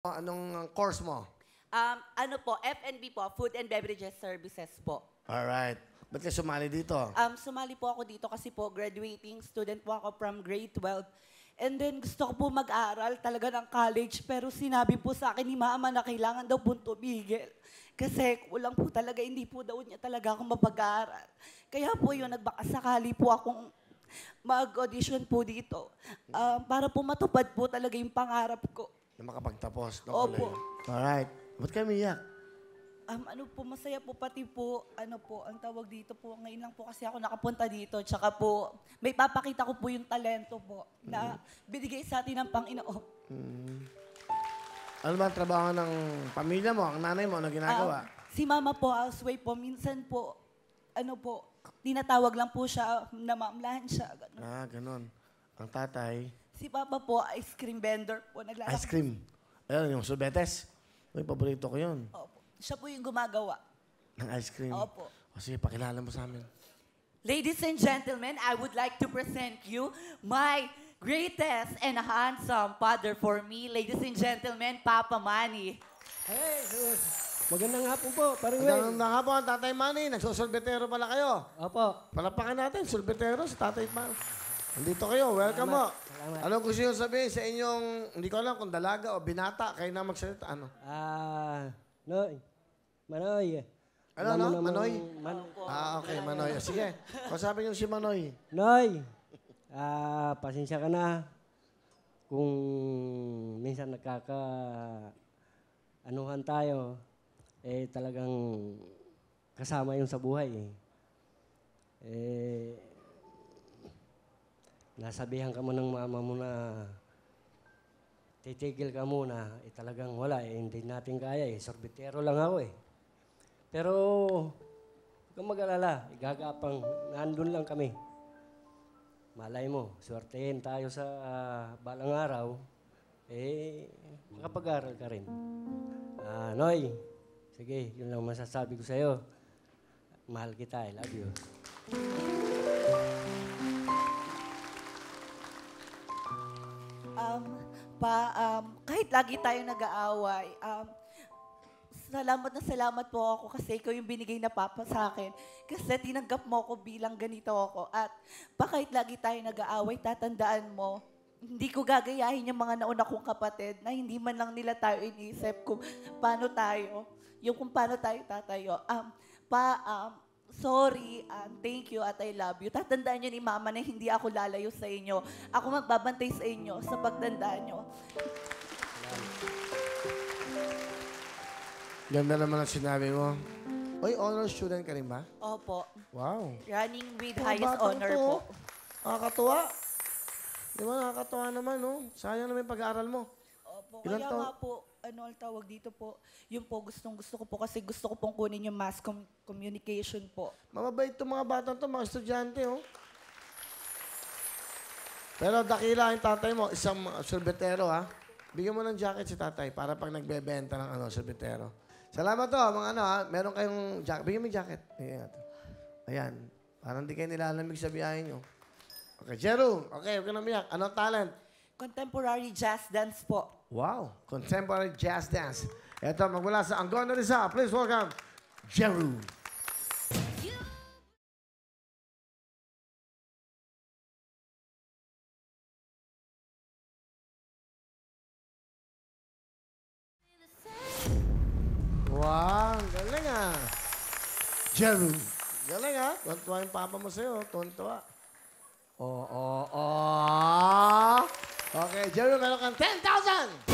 Anong course mo? Ano po, F&B po, Food and Beverages Services po. Alright. Ba't ka sumali dito? Sumali po ako dito kasi po graduating student po ako from grade 12. And then gusto ko po mag-aral talaga ng college pero sinabi po sa akin ni mama na kailangan daw po tumigil. Kasi kulang po talaga, hindi po daw niya talaga ako mapag-aaral. Kaya po yun, nagbakasakali po akong mag-audition po dito. Para po matupad po talaga yung pangarap ko. Na makapagtapos. Opo. Alright. Ba't ka umiyak? Ano po, masaya po pati po, ang tawag dito po, ngayon lang po kasi ako nakapunta dito. Tsaka po, may papakita ko po yung talento po na binigay sa atin ng Panginoon. Ano ba ang trabaho ng pamilya mo? Ang nanay mo, ano ginagawa? Si mama po, housewife po, minsan po, tinatawag lang po siya na mamlahan siya. Ganun. Ganun. Ang tatay? Si papa po, ice cream vendor po. Ice cream? Ayun, yung sorbetes? Uy, paborito ko yun. Opo. Siya po yung gumagawa. Ng ice cream? Opo. O sige, pakilala mo sa amin. Ladies and gentlemen, I would like to present you my greatest and handsome father for me. Ladies and gentlemen, Papa Manny. Hey, magandang hapon po, paring Way. Magandang hapon, Tatay Manny. Nagsosolbetero pala kayo. Opo. Palapakan natin, solbetero si Tatay Manny. Nandito kayo, welcome mo. Salamat. Anong gusto nyo sabihin sa inyong, hindi ko alam kung dalaga o binata, kayo na magsalita, ano? Noy. Manoy. Ano? Manoy? Okay, Manoy. Sige, kausapin nyo si Manoy. Noy, pasensya ka na kung minsan anuhan tayo, talagang kasama yung sa buhay. Nasabihan ka mo ng mama mo na titigil ka muna, talagang wala, hindi natin kaya sorbetero lang ako Pero, huwag kang mag-alala, igagapang, nandun lang kami. Malay mo, swertehin tayo sa balang araw, makapag-aral ka rin. Noy, sige, yun lang masasabi ko sa'yo. Mahal kita, I love you. Kahit lagi tayo nag-aaway, salamat po ako kasi ikaw yung binigay na papa sa akin. Kasi tinanggap mo ako bilang ganito ako. At kahit lagi tayo nag-aaway, tatandaan mo, hindi ko gagayahin yung mga nauna kong kapatid na hindi man lang nila tayo iniisip kung paano tayo tatayo. Sorry, thank you at I love you. Tatandaan nyo ni Mama na hindi ako lalayo sa inyo. Ako magbabantay sa inyo sa pagtandaan nyo. Ganda naman ang sinabi mo. Uy, honor student ka rin ba? Opo. Wow. Running with Mga highest batang honor to, po. Nakakatuwa. Di ba, nakakatuwa naman, no? Sayang naman yung pag-aaral mo. Opo. Ilan Kaya taon? nga po, ang tawag dito po, yun po gusto ko po kasi gusto ko pong kunin yung mass communication po. Mababait itong mga batang to, mga estudyante, oh. Pero dakila yung tatay mo, isang sorbetero, ha? Bigyan mo ng jacket si tatay para pag nagbebenta ng sorbetero. Salamat to, mga ha? Meron kayong jacket. Bigyan mo yung jacket. Ayan. Parang di kayo nilalamig sa biyahe nyo. Okay, Jeru. Okay, huwag ka na umiyak. Anong talent? Contemporary jazz dance po. Wow. Contemporary jazz dance. Ito, magmula sa Angono Rizal. Please welcome, Jeru. Wow, galing Jeru. Galing Tuntua yung papa mo sa'yo. Tuntua. Okay, Jeru, meron kang 10,000!